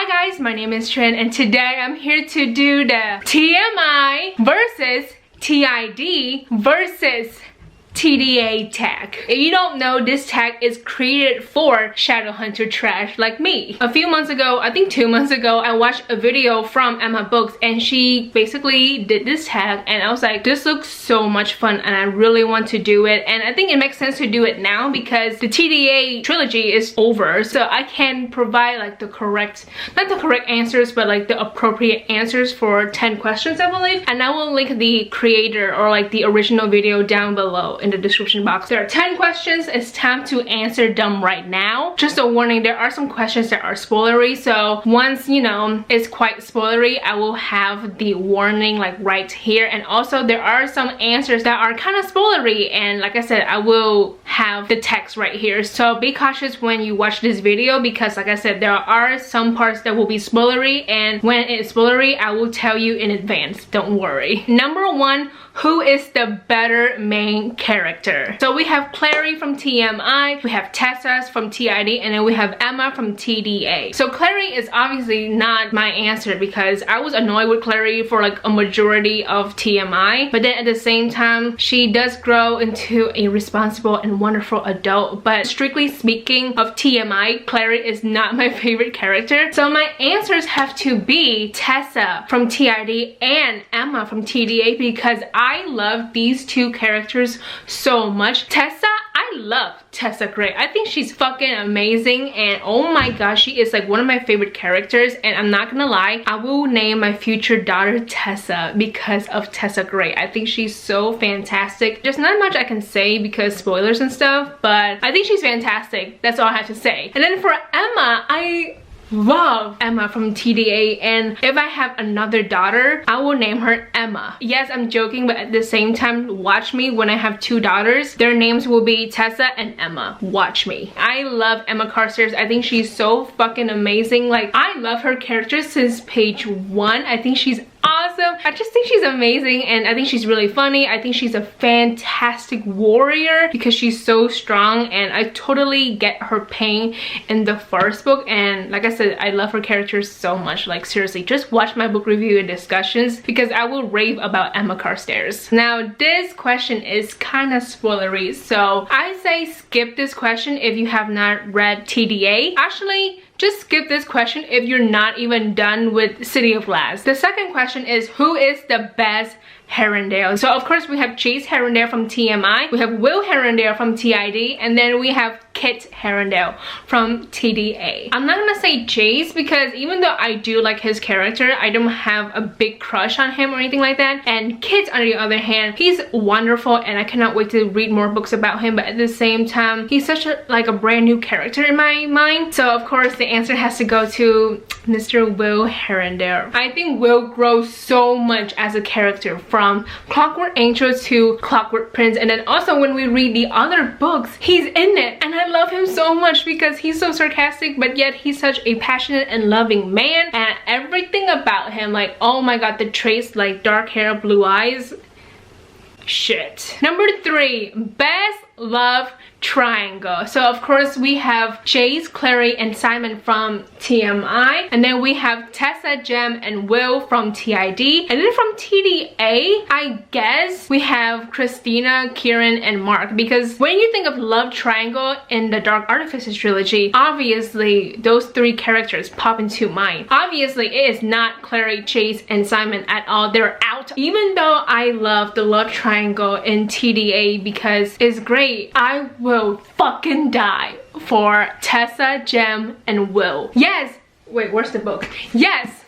Hi guys, my name is Trinh and today I'm here to do the TMI versus TID versus Tda Tag. If you don't know, this tag is created for Shadowhunter trash like me. A few months ago, I think 2 months ago, I watched a video from Emma Books and she basically did this tag and I was like, this looks so much fun and I really want to do it. And I think it makes sense to do it now because the Tda trilogy is over, so I can provide like the correct, not the correct answers, but like the appropriate answers for 10 questions, I believe. And I will link the creator or like the original video down below in the description box. There are 10 questions. It's time to answer them right now. Just a warning, there are some questions that are spoilery, so once you know it's quite spoilery, I will have the warning like right here. And also there are some answers that are kind of spoilery, and like I said, I will have the text right here, so be cautious when you watch this video because like I said, there are some parts that will be spoilery, and when it's spoilery, I will tell you in advance, don't worry. Number one, who is the better main character? So we have Clary from TMI, we have Tessa from TID, and then we have Emma from Tda. So Clary is obviously not my answer because I was annoyed with Clary for like a majority of TMI, but then at the same time, she does grow into a responsible and wonderful adult. But strictly speaking of TMI, Clary is not my favorite character. So my answers have to be Tessa from TID and Emma from Tda because I love these two characters so much. Tessa, I love Tessa Gray. I think she's fucking amazing, and oh my gosh, she is like one of my favorite characters. And I'm not gonna lie, I will name my future daughter Tessa because of Tessa Gray. I think she's so fantastic. There's not much I can say because spoilers and stuff, but I think she's fantastic. That's all I have to say. And then for Emma, I love Emma from Tda, and if I have another daughter, I will name her Emma. Yes, I'm joking, but at the same time, watch me when I have two daughters. Their names will be Tessa and Emma. Watch me. I love Emma Carstairs. I think she's so fucking amazing. Like, I love her character since page 1. I think she's awesome. I just think she's amazing, and I think she's really funny. I think she's a fantastic warrior because she's so strong, and I totally get her pain in the first book. And like I said, I love her character so much. Like seriously, just watch my book review and discussions because I will rave about Emma Carstairs. Now this question is kind of spoilery, so I say skip this question if you have not read Tda. Actually, just skip this question if you're not even done with City of Glass. The second question is, who is the best Herondale? So of course we have Chase Herondale from TMI, we have Will Herondale from TID, and then we have Kit Herondale from Tda. I'm not gonna say Chase because even though I do like his character, I don't have a big crush on him or anything like that. And Kit, on the other hand, he's wonderful and I cannot wait to read more books about him, but at the same time, he's such a like a brand new character in my mind. So of course the answer has to go to Mr. Will Herondale. I think Will grows so much as a character from Clockwork Angel to Clockwork Prince, and then also when we read the other books, he's in it, and I love him so much because he's so sarcastic, but yet he's such a passionate and loving man, and everything about him, like oh my god, the traits, like dark hair, blue eyes, shit. Number 3, best love triangle. So of course we have Chase, Clary, and Simon from TMI, and then we have Tessa, Jem, and Will from TID, and then from Tda, I guess we have Christina, Kieran, and Mark, because when you think of love triangle in the Dark Artifices trilogy, obviously those 3 characters pop into mind. Obviously it is not Clary, Chase, and Simon at all. They're out. Even though I love the love triangle in Tda because it's great, I will fucking die for Tessa, Jem, and Will. Yes! Wait, where's the book? Yes!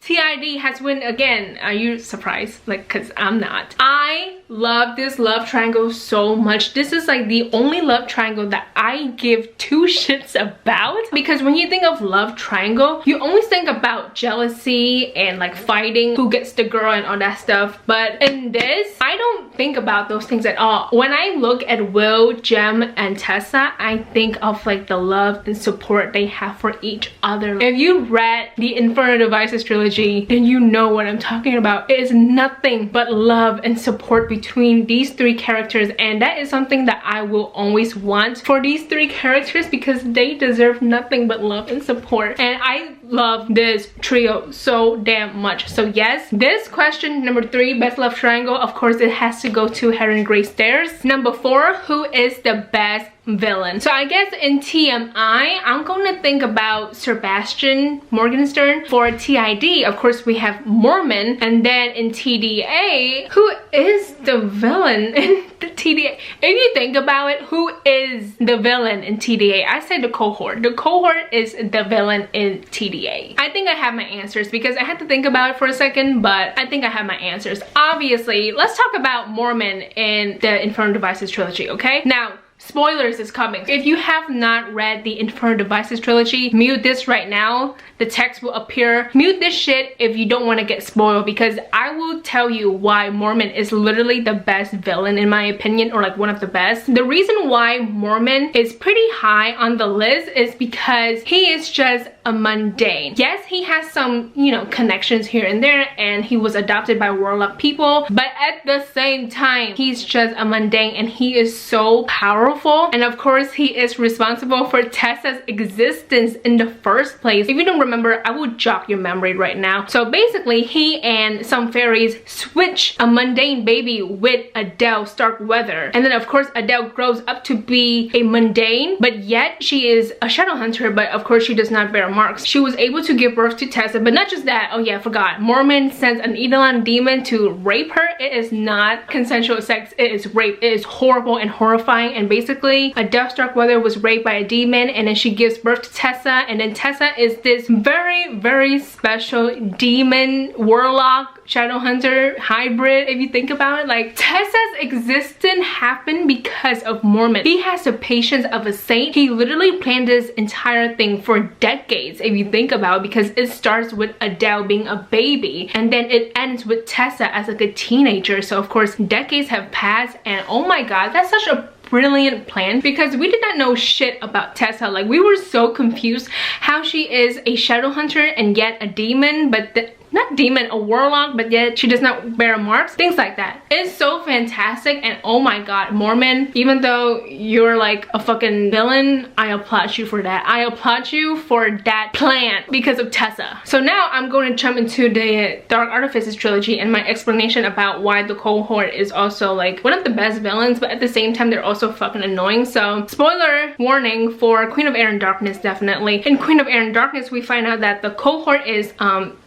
TID has won again. Are you surprised? Like, cause I'm not. I love this love triangle so much. This is like the only love triangle that I give 2 shits about, because when you think of love triangle, you always think about jealousy and like fighting who gets the girl and all that stuff. But in this, I don't think about those things at all. When I look at Will, Jem, and Tessa, I think of like the love and support they have for each other. If you read the Inferno Devices trilogy, trilogy, then you know what I'm talking about. It is nothing but love and support between these three characters, and that is something that I will always want for these three characters because they deserve nothing but love and support. And I love this trio so damn much. So yes, this question number 3, best love triangle, of course it has to go to Heron Grey Stairs. Number 4, who is the best villain? So I guess in TMI, I'm going to think about Sebastian Morgenstern. For TID, of course, we have Mormon. And then in TDA, who is the villain in the TDA? If you think about it, who is the villain in TDA? I say the cohort. The cohort is the villain in TDA. I think I have my answers because I had to think about it for a second, but I think I have my answers. Obviously, let's talk about Mormon in the Infernal Devices trilogy, okay? Now, spoilers is coming. If you have not read the Infernal Devices trilogy, mute this right now. The text will appear. Mute this shit if you don't want to get spoiled, because I will tell you why Mormon is literally the best villain in my opinion, or like one of the best. The reason why Mormon is pretty high on the list is because he is just a mundane. Yes, he has some, you know, connections here and there, and he was adopted by warlock people, but at the same time, he's just a mundane and he is so powerful. And of course, he is responsible for Tessa's existence in the first place. If you don't remember, I will jog your memory right now. So basically, he and some fairies switch a mundane baby with Adele Starkweather. And then of course, Adele grows up to be a mundane, but yet she is a Shadowhunter, but of course she does not bear marks. She was able to give birth to Tessa, but not just that. Oh yeah, I forgot. Mormon sends an Eidolon demon to rape her. It is not consensual sex. It is rape. It is horrible and horrifying. And basically, Adele Starkweather was raped by a demon, and then she gives birth to Tessa, and then Tessa is this very, very special demon warlock Shadowhunter hybrid. If you think about it, like, Tessa's existence happened because of Mormon. He has the patience of a saint. He literally planned this entire thing for decades, if you think about it, because it starts with Adele being a baby, and then it ends with Tessa as like a teenager. So of course, decades have passed, and oh my god, that's such a brilliant plan, because we did not know shit about Tessa. Like, we were so confused how she is a Shadowhunter and yet a demon, but not demon, a warlock, but yet she does not bear marks, things like that. It's so fantastic. And oh my god, Mormon, even though you're like a fucking villain, I applaud you for that. I applaud you for that plan because of Tessa. So now I'm going to jump into the Dark Artifices trilogy and my explanation about why the cohort is also like one of the best villains, but at the same time they're also fucking annoying. So spoiler warning for Queen of Air and Darkness, definitely. In Queen of Air and Darkness, we find out that the cohort is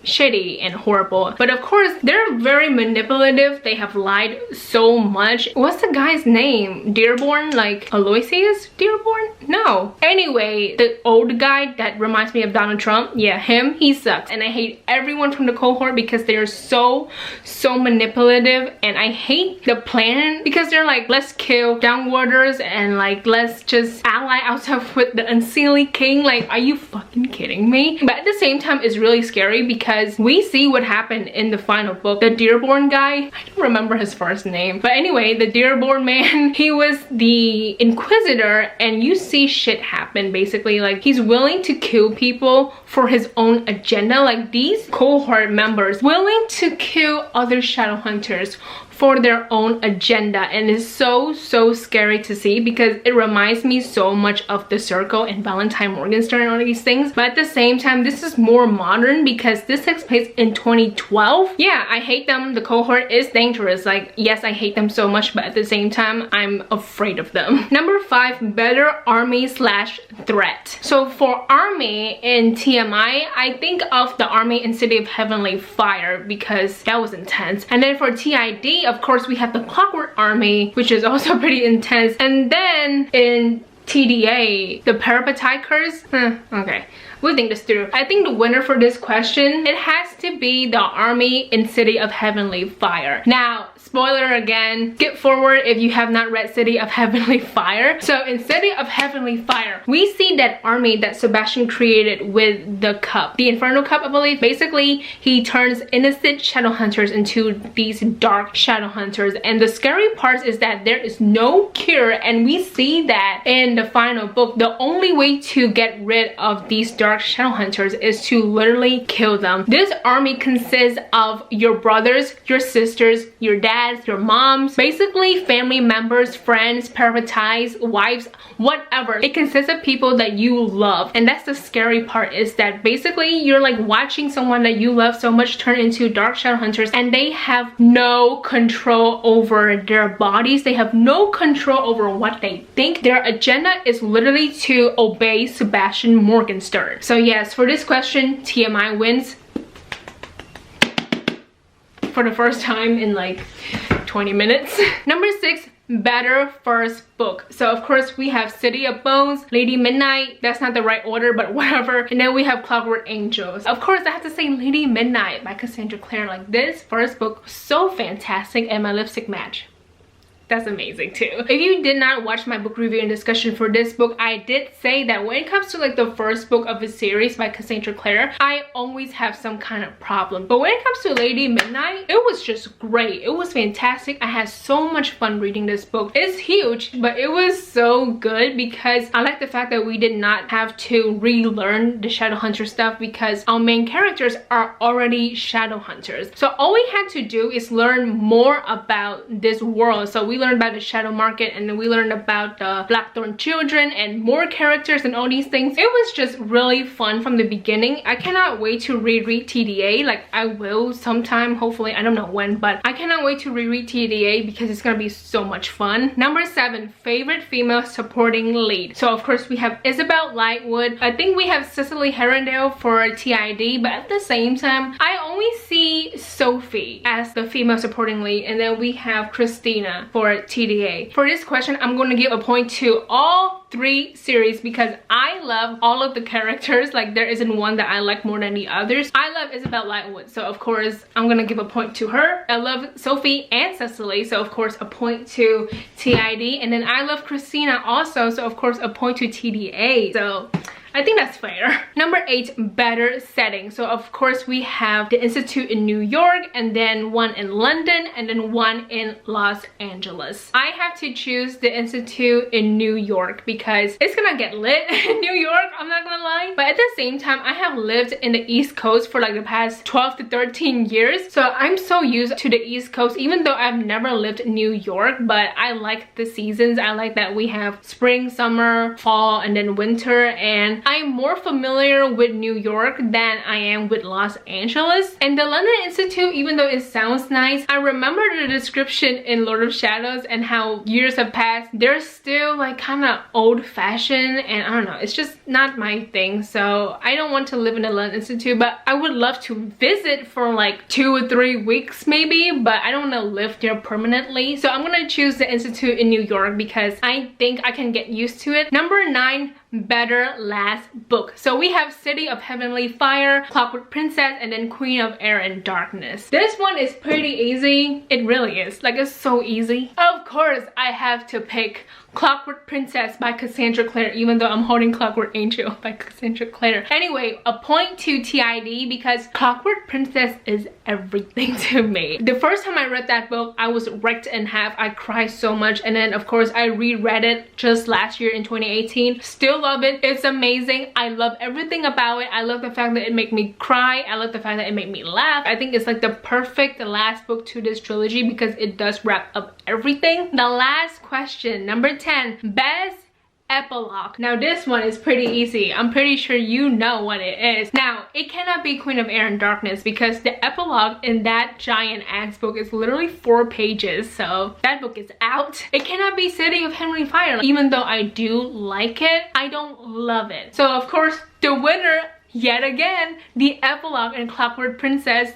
shitty and horrible, but of course they're very manipulative. They have lied so much. What's the guy's name? Dearborn? Like Aloysius Dearborn? No. Anyway, the old guy that reminds me of Donald Trump, yeah, him, he sucks. And I hate everyone from the cohort because they're so manipulative, and I hate the plan because they're like, let's kill downwarders and like let's just ally ourselves with the unseelie king. Like, are you fucking kidding me? But at the same time, it's really scary because we see what happened in the final book. The Dearborn guy, I don't remember his first name, but anyway, the Dearborn man, he was the Inquisitor, and you see shit happen basically. Like, he's willing to kill people for his own agenda. Like, these cohort members willing to kill other Shadowhunters for their own agenda, and it's so scary to see because it reminds me so much of The Circle and Valentine Morgenstern and all these things. But at the same time, this is more modern because this takes place in 2012. Yeah, I hate them. The cohort is dangerous. Like, yes, I hate them so much, but at the same time, I'm afraid of them. Number 5, better army slash threat. So for army in TMI, I think of the army in City of Heavenly Fire because that was intense. And then for TID, of course, we have the Clockwork Army, which is also pretty intense. And then in TDA, the Parapatikers, okay, we'll think this through. I think the winner for this question, it has to be the army in City of Heavenly Fire. Now, spoiler again, skip forward if you have not read City of Heavenly Fire. So in City of Heavenly Fire, we see that army that Sebastian created with the cup, the Infernal Cup, I believe. Basically, he turns innocent Shadowhunters into these dark Shadowhunters, and the scary part is that there is no cure, and we see that in the final book. The only way to get rid of these dark dark Shadowhunters is to literally kill them. This army consists of your brothers, your sisters, your dads, your moms, basically family members, friends, parasites, wives, whatever. It consists of people that you love, and that's the scary part, is that basically you're like watching someone that you love so much turn into dark Shadowhunters, and they have no control over their bodies. They have no control over what they think. Their agenda is literally to obey Sebastian Morgenstern. So yes, for this question, TMI wins for the first time in like 20 minutes. Number 6, better first book. So of course we have City of Bones, Lady Midnight, that's not the right order, but whatever, and then we have Clockwork Angels. Of course I have to say Lady Midnight by Cassandra Clare. Like, this first book was so fantastic, and my lipstick match, that's amazing too. If you did not watch my book review and discussion for this book, I did say that when it comes to like the first book of a series by Cassandra Clare, I always have some kind of problem. But when it comes to Lady Midnight, it was just great. It was fantastic. I had so much fun reading this book. It's huge, but it was so good because I like the fact that we did not have to relearn the Shadowhunter stuff, because our main characters are already Shadowhunters. So all we had to do is learn more about this world. So we learned about the shadow market, and then we learned about the Blackthorn children and more characters and all these things. It was just really fun from the beginning. I cannot wait to reread TDA. Like, I will sometime, hopefully, I don't know when, but I cannot wait to reread TDA because it's gonna be so much fun. Number 7, favorite female supporting lead. So of course we have Isabel Lightwood. I think we have Cicely Herondale for TID, but at the same time I only see Sophie as the female supporting lead, and then we have Christina for TDA. For this question, I'm going to give a point to all 3 series because I love all of the characters. Like, there isn't one that I like more than the others. I love Isabel Lightwood, so of course I'm gonna give a point to her. I love Sophie and Cecily, so of course a point to TID. And then I love Christina also, so of course a point to TDA. So I think that's fair. Number 8, better setting. So of course we have the Institute in New York, and then one in London, and then one in Los Angeles. I have to choose the Institute in New York because it's gonna get lit in New York, I'm not gonna lie. But at the same time, I have lived in the East Coast for like the past 12 to 13 years. So I'm so used to the East Coast, even though I've never lived in New York, but I like the seasons. I like that we have spring, summer, fall, and then winter, and I'm more familiar with New York than I am with Los Angeles. And the London Institute, even though it sounds nice, I remember the description in Lord of Shadows and how years have passed. They're still like kind of old-fashioned, and I don't know, it's just not my thing. So I don't want to live in the London Institute, but I would love to visit for like 2 or 3 weeks maybe, but I don't want to live there permanently. So I'm gonna choose the Institute in New York because I think I can get used to it. Number 9, better last book. So we have City of Heavenly Fire, Clockwork Princess, and then Queen of Air and Darkness. This one is pretty easy. It really is. Like, it's so easy. Of course I have to pick Clockwork Princess by Cassandra Clare, even though I'm holding Clockwork Angel by Cassandra Clare. Anyway, a point to TID because Clockwork Princess is everything to me. The first time I read that book, I was wrecked in half. I cried so much, and then of course I reread it just last year in 2018. Still love it. It's amazing. I love everything about it. I love the fact that it made me cry. I love the fact that it made me laugh. I think it's like the perfect last book to this trilogy because it does wrap up everything. The last question, number 10, best epilogue. Now this one is pretty easy. I'm pretty sure you know what it is. Now it cannot be Queen of Air and Darkness because the epilogue in that giant ass book is literally 4 pages, so that book is out. It cannot be City of Heavenly Fire. Even though I do like it, I don't love it. So of course the winner yet again, the epilogue in Clockwork Princess,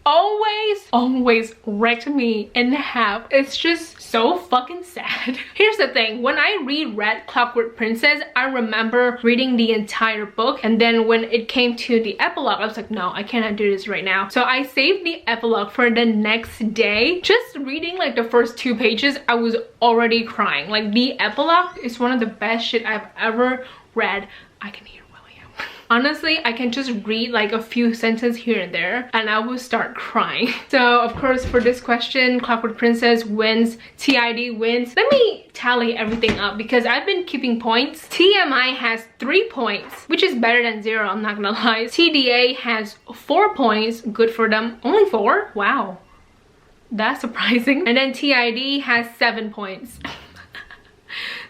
always wrecked me in half. It's just so fucking sad. Here's the thing, when I reread Clockwork Princess, I remember reading the entire book, and then when it came to the epilogue, I was like, no, I cannot do this right now. So I saved the epilogue for the next day. Just reading like the first 2 pages, I was already crying. Like, the epilogue is one of the best shit I've ever read. I can hear Honestly, I can just read like a few sentences here and there and I will start crying. So of course for this question, Clockwork Princess wins, TID wins. Let me tally everything up because I've been keeping points. TMI has 3 points, which is better than 0, I'm not gonna lie. TDA has 4 points, good for them. Only 4? Wow. That's surprising. And then TID has 7 points.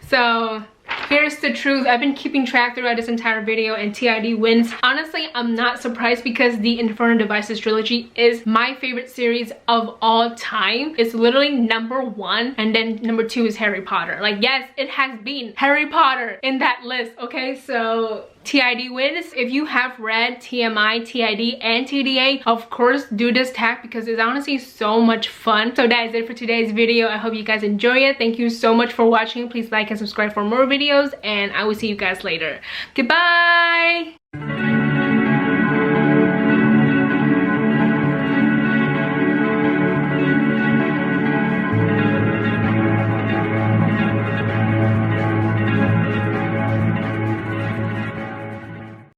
So here's the truth. I've been keeping track throughout this entire video and TID wins. Honestly, I'm not surprised because the Infernal Devices trilogy is my favorite series of all time. It's literally #1 and then #2 is Harry Potter. Like, yes, it has been Harry Potter in that list, okay? So TID wins. If you have read TMI, TID, and TDA, of course do this tag because it's honestly so much fun. So that is it for today's video. I hope you guys enjoy it. Thank you so much for watching. Please like and subscribe for more videos and I will see you guys later. Goodbye!